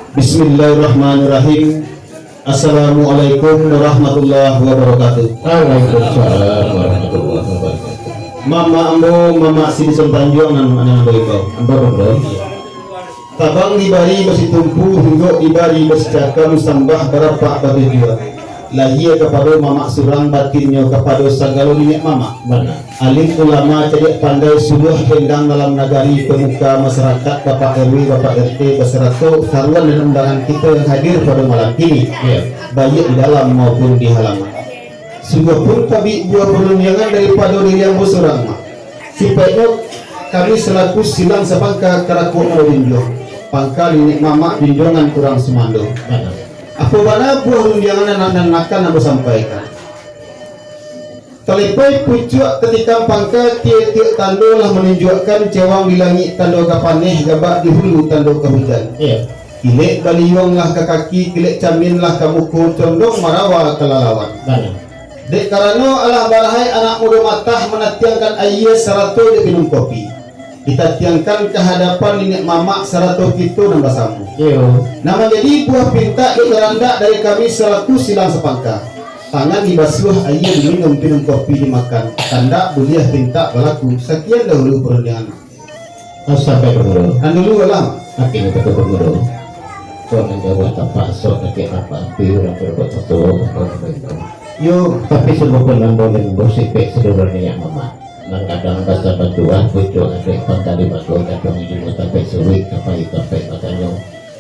Bismillahirrahmanirrahim. Assalamualaikum warahmatullahi wabarakatuh. Waalaikumsalam warahmatullahi wabarakatuh. Mama ambo mama sini Tanjung nan mana ambo ibau. Ambo. Tabang dibari besi tumpu hingga dibari besi cakam sambah berapa batu jua. Lahir kepada mama surang batinnya kepada sagalo nenek mama. Mana? Alim ulama cedek pandai suluh hendang dalam nagari pemuka masyarakat Bapak RW, Bapak RT beserta saruan dan undangan kita yang hadir pada malam ini, baik di dalam maupun di halaman. Sungguh pun kami buah perundangan daripada diri yang bersorang mak. Supaya kami selaku silang sepangka karakul melinjo, pangkal nenek mama linjongan kurang semando. Apa mana buah undangan anak-anak akan aku sampaikan. Telepai pucuk ketika pangka tiap-tiap tanda lah menunjukkan cewang di langit tanda kapaneh gabak di hulu tanda ke hujan. Kilek baliwang lah ke kaki, kilek camin lah ke muku, condong marawa ke lalawan. Dek karena Allah barahai anak muda matah menatiangkan ayah serato di minum kopi. Kita tiangkan ke hadapan nenek mamak serato kita nambah samu. Nama jadi buah pinta di randak dari kami selaku silang sepangka. Tangan dibasuh air minum kopi dimakan. Tanda buliah pinta berlaku. Sekian dahulu perundangan. Sampai dulu. Dulu alam. Akhirnya betul dulu. Kau menjawab apa sok kakek apa biru dan berbuat sesuatu. Yo, tapi semua pun boleh bersipek seluruhnya yang mama. Kadang bahasa bantuan pucuk adik pangkali batu kadang ibu sampai sulit sampai katanya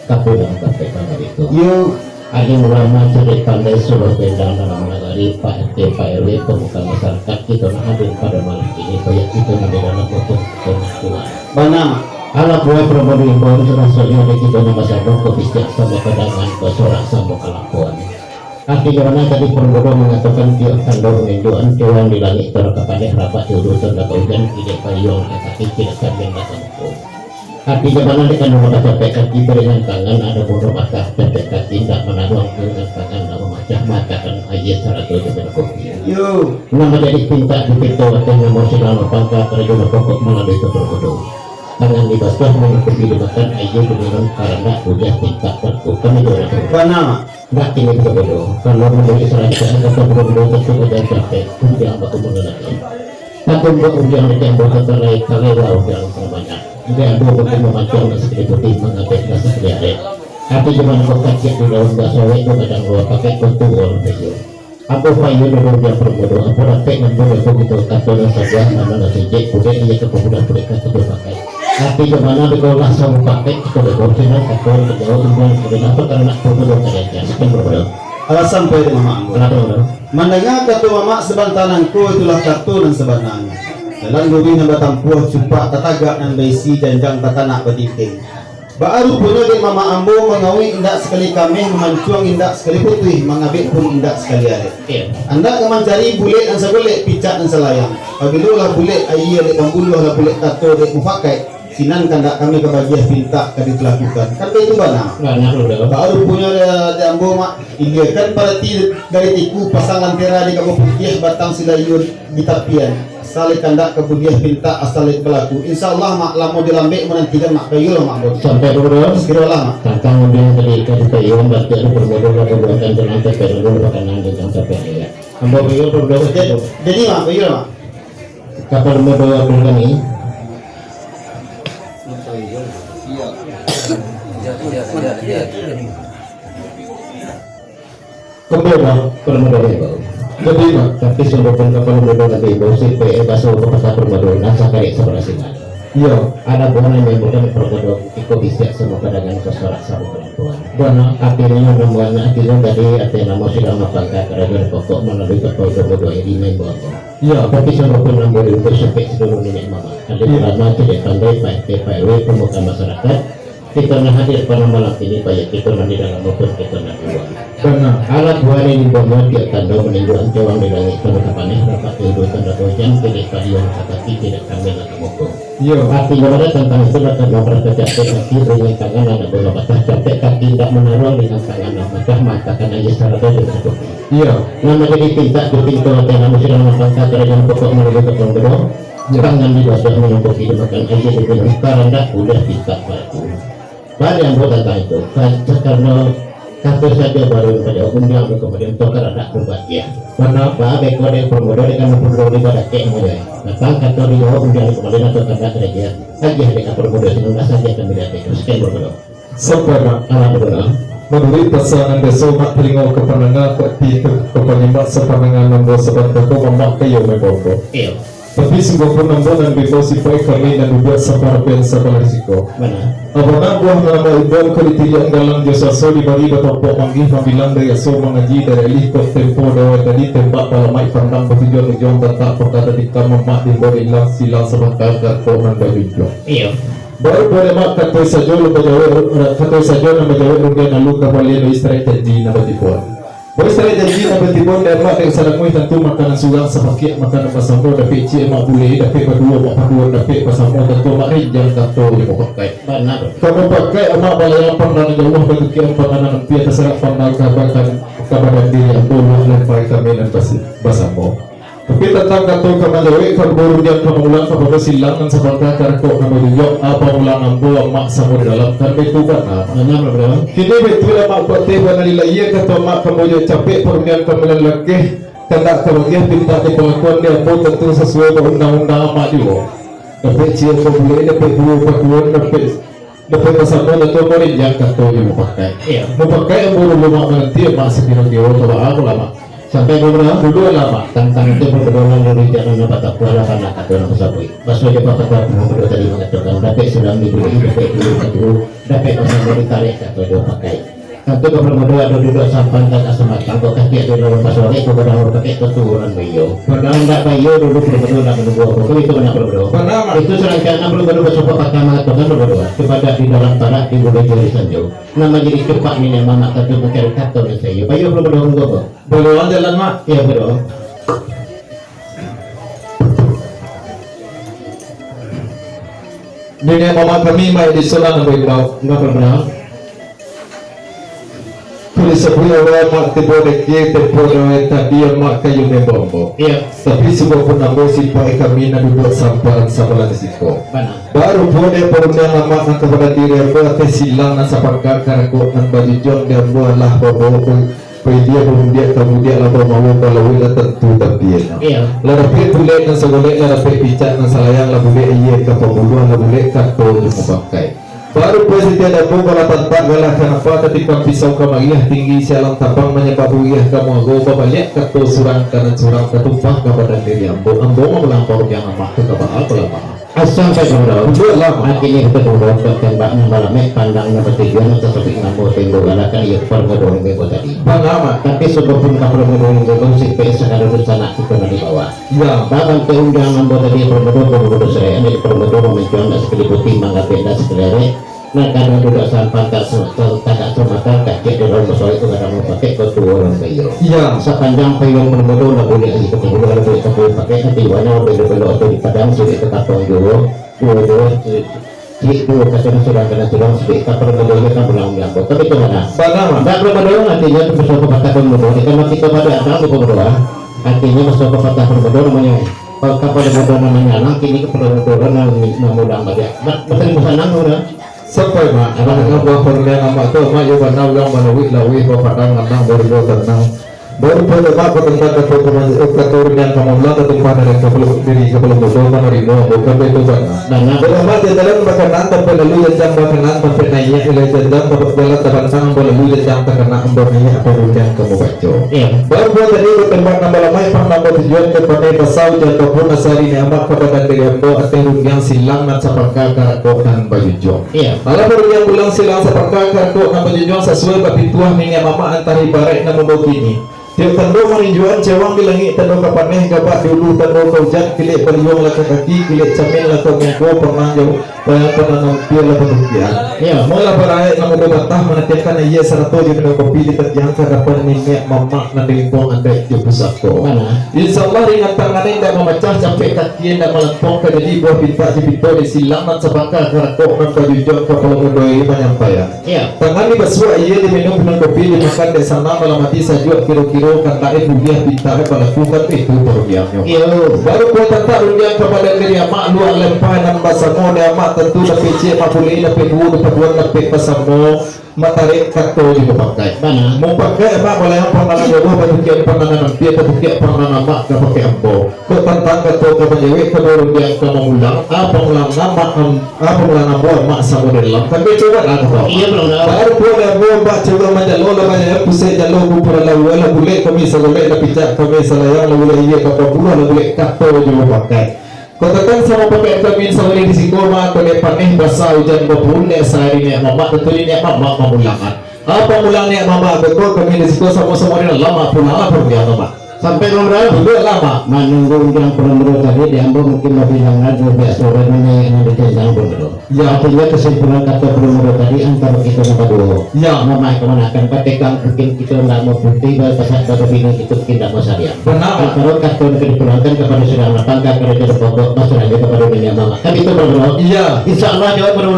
kapur dan sampai kamar itu. Yo, alim ulama cerdik pandai suruh bendang dalam nagari Pak RT Pak RW pemuka masyarakat kita hadir pada malam ini supaya kita menjadi dalam bentuk pengakuan. Banam. Alat buah promosi impor serasonya ada kita nama sabung kebisak sama pedangan kesorak sama kelakuan. Artinya mana tadi perbodoh mengatakan tiap tanda menunjukkan cawan di langit terkepaneh rapat diurusan dan hujan tidak payung kaki tidak sambil datang hukum. Artinya mana dengan nomor capek kaki beringan tangan ada bodoh mata capek kaki tidak menaruh dengan tangan nama macam mata dan ayat seratus dengan kopi. Yo, nama jadi pinta di pintu atau nomor silang pangkat terjun pokok melalui perbodoh. Tangan dibasuh menutupi dimakan ayat dengan karena hujan pinta berkukan itu banam. nggak tinggal kita bodoh kalau menjadi serangkaian kata bodoh tentu ujian capek ujian baku mengenai tapi buat ujian yang buat terlalu kalau ujian banyak dia ada bukan memacam sekali putih mengapai rasa sekali tapi zaman kau kacik di dalam bakso itu kadang luar pakai kontur orang begitu apa faedah dari ujian berbodoh apa rakyat membuat itu gitu kata saja nama nasi jek udah dia ke pemuda mereka itu pakai tapi kemana dikolah sama pakai itu berkorban atau berjauh dengan kenapa karena berbodoh kayaknya sekian berbodoh Alasan pada mama. kenapa Mandanga kata mama sebantananku itulah kartu dan sebenarnya. Dalam gobi nang batang puah cupak tatagak nan baisi janjang tatanak betiting. Baru punya di mama ambo mengawi indak sekali kami memancuang indak sekali putih mengabik pun indak sekali ada. Anda mencari bulet dan sebulet picak dan selayang. Apabila lah bulet ayah dek pembuluh lah bulet kato dek mufakai. Sinan kan kami kebagian pinta kami lakukan. Kan itu bana. Baru punya di ambo mak. Ini kan pada dari tiku pasangan tera di kamu putih batang silayun di tapian. Asal kandak kemudian pinta asal berlaku. Insyaallah mak lamo dilambek menantikan mak kayu lah mak. sampai berbodoh Sekira lah mak. tentang kemudian tadi kan kayu berarti ada berbodoh perbuatan dengan sampai berbodoh bahkan nanti sampai ya ambil kayu berbodoh Jadi mak kayu lah mak. kapal berbodoh apa ini kemudian permodalan jadi tapi sebelum kapal berbodoh nanti bersih PE baso ke pasar berbodoh nasa kayak sebelah sini iya ada buah yang bukan berbodoh ikut bisa semua kadangan kesorak sama perempuan buana akhirnya namanya akhirnya tadi ada nama sudah mengangkat kerajaan pokok melalui kapal berbodoh ini membawa iya tapi sebelum nambah untuk sampai seluruh nenek mama ada ulama tidak pandai Pak RT Pak RW pemuka masyarakat kita hadir pada malam ini baik kita nanti dalam maupun kita nanti luar alat buah ini dibawa tiap tanda menunjukkan cawang di langit tanda kapaneh dapat tidur tanda hujan tidak kalian kaki tidak kami nak mokong artinya pada tentang itu akan memperhatikan kaki dengan tangan ada bola batah capek kaki tidak menaruh dengan tangan macam matakan aja secara dengan kopi nama jadi pinta di pintu atau nama sudah mengangkat kerajaan pokok melalui kepala gedung tangan di bawah menumpuki dimakan aja dengan karena udah pinta batu Pada yang buat tentang itu, karena kata saja baru pada undang kemudian tokar anak berbahagia. Karena apa? Bekor yang bermuda dengan bermuda pada kek mulai. Datang kata dia undang kemudian atau kata kerja. Aja dengan bermuda senang saja kami datang. Sekian bermuda. Sampaikan Alam bermuda. menurut pasangan besomak telinga kepanangan peti kepanyimak sepanangan nombor sebab aku memak kayu membongko. Iya. Tapi sungguh pun nombor dan bikosifai kami dan juga separpen sekolah risiko. Mana? Abang buah nama iban kulitilyan dalam jasa so di bagi batopok manggih pambilang dari so mengaji dari likot tempo dawa tadi tembak palamai pandang bertujuan ujung tak perkata dikam memak di bawah ilang silang sebentar kartonan baju jong. Iya. Baru boleh mak kata saja lu nama jawab rugian lalu kembali istri janji nama tipuan. Baru istri janji nama tipuan dan mak dengan sadang tentu makanan sulang sepakit makanan pasambo dapat cik mak boleh dapat berdua dapat pasambo tentu mak rinjang kata yang mau pakai. Benar. Kamu pakai emak balai pandang jauh bagi kian panganan pia terserah pandang kabar diri yang boleh lempai kami dan pasambo. Tapi tentang kata kemajawi berburu dia kemulan kepada silang dan sebagai karko nama juga apa ulang ambo mak sama di dalam kan betul kan Benar bermuda. kini betul mak kuat teban iya kata mak kemudian capek perundang kemulan lagi tidak kemudian minta di pengakuan dia ambo tentu sesuai dengan undang-undang mak juga dapat cia boleh dapat dapat pasal itu boleh jangan kata dia mau pakai Iya. mau pakai ambo dulu mak nanti mak sekiranya dia coba aku lama Sampai beberapa dulu lama tentang itu perkedonan dari jangan dapat kuala karena kata orang kesabui. Pas lagi dapat berdoa tadi mengatakan dapat sedang dibeli dapat pasal ditarik atau dia pakai. Satu kepermudah ada duduk sampan kata semacam kok kaki ada dalam pasal itu pada orang pakai keturunan bayo. Padahal tidak bayo duduk berdoa nak berdoa. Kalau itu banyak berdoa. Pertama. Itu serangkaian berdoa bersama kata mengatakan berdoa kepada di dalam tanah di bumi jari sanjung. Nama jadi cepat ini mana kata mencari kata oleh saya. Bayo berdoa berdoa. berdoa jalan mak Iya berdoa. Dunia mama kami mai di sana nampak bau. Enggak berdoa. Tulis sebuah orang mak tiba deki tempo orang tadi mak kayu membombo. Iya. Tapi sebuah pun nampak sipai kami nak duduk sampai sama risiko. Mana? Baru boleh perundang nama nak kepada diri apa silang nak saparkan karako nak baju jong dia buatlah bawa dia kemudian lah mau kalau kita tentu tapi Iya. lah dapat boleh dan segolek lah dapat picak dan salayang lah boleh iya ke pemuluhan lah boleh kartu yang memakai. Baru presiden ada bola tanpa galah kenapa ketika pisau kemariah tinggi sialang tapang menyebab uyah kamu goba banyak kartu surang kanan surang ketumpah kepada diri ambo melampau yang amat ke kabar apa lama Sampai berdoa. Dua lama Akhirnya kita berdoa tembak malamnya pandangnya bertujuan untuk topik ngambo tembok galakan ia pergodoan bebo tadi. bang amat Tapi sebelum kapal berdoa bebo si PS sekarang di sana kita di bawah. ya Bahkan keundang ngambo tadi berdoa saya ini berdoa menjual sekali putih mangga beda sekali. Nah karena tidak sampai tak semata kaki dalam masalah itu karena mau pakai kedua orang bayo. ya Sepanjang payung berbodoh lah boleh lagi ketemu lah boleh ketemu pakai nanti warna beda-beda atau di padang sudah ketapang dua sudah kena sudah sudah kapal berbodoh kan berulang-ulang. Tapi itu mana? bang amat Tidak berbodoh artinya itu bersama kata berbodoh. Karena kita pada ada berbodoh artinya bersama kata berbodoh namanya. Kapal berbodoh namanya anak ini berbodoh namanya banyak. Betul bukan nama sampai mak anak buah perundang amat tu mak juga nak ulang menawi lawi bawa padang menang baru tenang baru pada mak bertentang keturunan pemula ketumpah dari kepala bodoh menerima bukan betul kan Banyak. Berapa jalan makanan tapi lalu jam makanan tapi naiknya ilai jam dapat jalan terbang lalu jam terkena embornya apa yang kamu baca. Iya. Baru buat tadi bertembak nama lamai pernah tujuan kepada pasal jatuh pun asal ini amat kepada diri ambo atau yang silang dan sapaka karakok dan baju jong. Iya. Malah baru yang ulang silang sapaka karakok dan baju jong sesuai bapituah minyak mama antara ibarat nama begini. Tiap tanda meninjuan cewang di langit tanda kapaneh gabak dulu tanda kau jat kilik berjuang laka kaki kilik camin laka mengko pernah jauh bayang pernah nampil laka dukian Iya. mula berai nama bebatah menetiapkan ia serato di minum kopi di terjang kadapan minyak mamak dan dilingkong anda di pusatku Mana? InsyaAllah ringan tangan tidak memecah sampai kaki dan melempong ke jadi buah pinta di pintu di silang dan sebangka karakok dan baju jong kepala mudoi menyampaikan Iya. tangan di besua ia diminum kopi dimakan di sana malam mati sajuk kira-kira ambo katain rupiah pintar pelakukan itu perundiannya. Iya. Baru pun tentang rundian kepada diri mak luar lempai dan bahasa mo dan mak tentu dapat cie mapuli dapat dua dapat dua dapat pasamo matarik kato di pakai. Mana? Mau pakai mak boleh apa mana jodoh pakai panganan dia pakai panganan mak ke pakai ambo. Kau tentang kato ke penjewek ke rundian ke mengulang apa ulang nama apa ulang ambo mak sama dalam. Tapi coba lah kau. Iya belum. Baru pun ambo mak coba majalo lah banyak pusat jalo pura lalu lah boleh kami segolek lah pijak kami selayang lah boleh iya kapal puluh lah boleh kato juga pakai. Katakan sama pakai kami sama di siko mak kau paneh basah hujan berpun nek sehari nek mama betul nek mama memulangan. Apa mulang nek mama betul kami di siko sama-sama di lama pulang pun dia mama. Sampai nomor dua lama. Menunggu yang perlu tadi diambil mungkin lebih hangat lebih sore yang ditenjang dulu. Ya. Artinya kesimpulan kata perlu tadi antara kita sama dulu. Ya. Mama kemana akan pakai kang mungkin kita nggak mau putih pasal pada bini itu mungkin tidak mau syariah. Benar. Kalau kata dipulangkan kepada saudara lapangkan kerja pokok masalahnya kepada bini mama. Kan itu perlu. Iya. Insya Allah jawab perlu.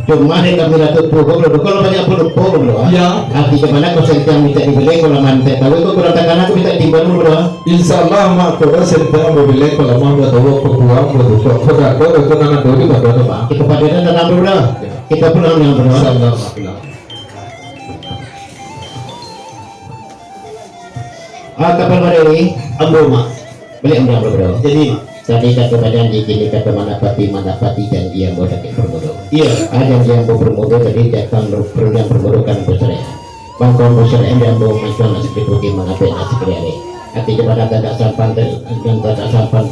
Cuma nih kami dapat pokok kalau banyak pokok belum. Ya. Arti kemana kau yang minta dibeli kalau mantek tahu itu kurang tekanan aku minta timbal dulu. Insya Allah mak kau sentang mobilnya kalau mau buat tahu peguam buat buka kau itu nana dulu buat apa pak? Kita padatkan tanam dulu dah. Kita pulang yang berdua. Salam. Kapan pada ini? Ambo mak. Beli ambil berdua. Jadi mak. Tadi kata janji kini kata manapati janji yang bodoh yang berbodoh. Iya. Janji yang berbodoh tadi datang yang berbodoh kan bercerai. Bangkong bercerai dan bawa macam nasi seperti mengapa nasi kerja. Hati kepada tidak sampan dan tidak sampan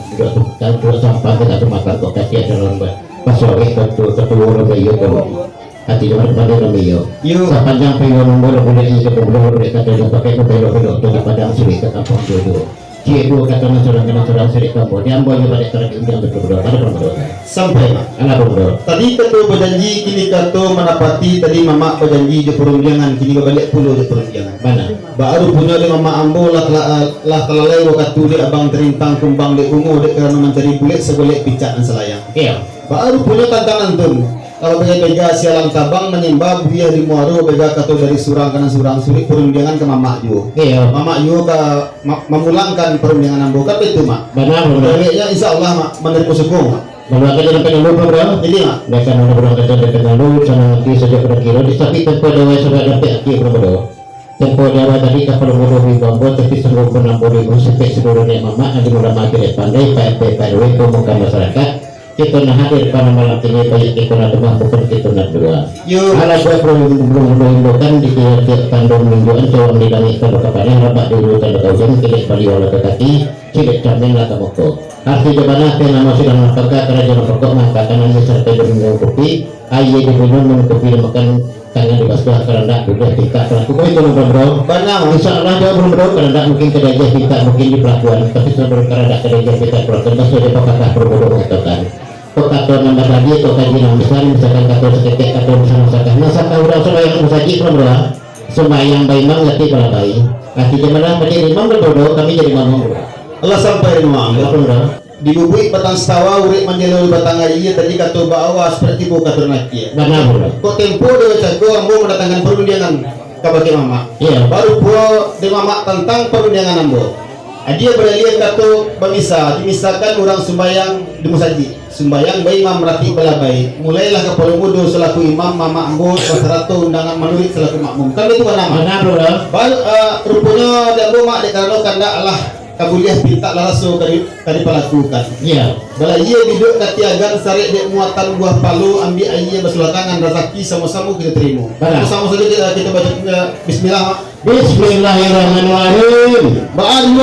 dua sampan tidak makan kok kaki ada lomba. Pasal ketua orang bayu kau. Hati kepada orang bayu. Sepanjang bayu nombor boleh ini kebetulan boleh kata dia pakai kebelok-belok dari padang sulit ke kampung jodoh. Cie dua kata nasional seri kamu dia boleh pada cara yang betul-betul ada berbodoh. Sampai mak. Anak berbodoh. Tadi ketua berjanji kini kato menapati tadi mama berjanji di perundangan kini balik pulau di perundangan. Mana? Baru punya di mama ambo lah telalai waktu di abang terintang kumbang di ungu di kerana mencari bulik segolek picak dan selayang. Iya. Baru punya tantangan tun. Kalau bega sialang tabang menyembah buaya di muaro bega kato dari surang kanan surang sulit perundangan ke mama ju. Iya. Mama ju ke memulangkan perundangan ambo kan itu mak. Benar benar. Kayaknya insya Allah mak menerima sukung mak. Kalau kita dapat lalu bro. Jadi mak. Mereka nak berang kata dapat lalu sana nanti saja kira-kira. Tapi tempoh dewa sudah dapat aki bro. Tempoh dewa tadi kapal bodoh di bambu tapi seluruh penambah ribu sampai seluruhnya mama ada ulama tidak pandai PRW pemuka masyarakat. Kita nak hadir pada malam ini baik kita nak demah bukan kita nak dua. Kalau saya belum kan di tiap kandung mingguan cawang di langit kalau kepada rapat dulu tanda kajian tidak balik wala kaki tidak cermin lah kamu kok. Arti jabana kena masih dalam apakah kerajaan pokok maka kanan serta berminum kopi aye diminum kopi makan tangan di basah kerana sudah kita pelaku itu bro. Benar. Insya Allah dia bro kerana mungkin kerja kita mungkin di pelakuan tapi sebenarnya kerana kerja kita pelakuan masih ada pakar berbodoh katakan. Kok kato nambah tadi atau kaji yang besar misalkan kato seketik kato misalkan nasakah udah sembahyang musaji bro. Sembahyang baimang lati para bayi. Artinya mana menjadi imam berbodoh kami jadi mamam bro. Allah sampai rumah bro. Di bubui batang setawa urik menjelur batang ayi tadi kato bawa seperti buka ternaki. Benar bro. Kok tempo dia cakap ambo mendatangkan perundangan kabaki mama. Iya. Baru pula di mama tentang perundangan ambo. Dia beralih kato bamisa dimisahkan orang sembahyang di musaji. Sembahyang bayi imam rati balabai. Mulailah ke Polomudo selaku imam mama ambo wasarato undangan manurit selaku makmum. Kan itu nama. Benar bro. Baru rupanya dia ambo mak dekarano kanda Allah kabuliah pinta laraso kadi pelakukan. Iya. Bala ia duduk katiagan sarik dek muatan buah palu ambil ayah berselatangan rezeki sama-sama kita terima. Sama saja kita baca bismillah. Bismillahirrahmanirrahim. Ba'ad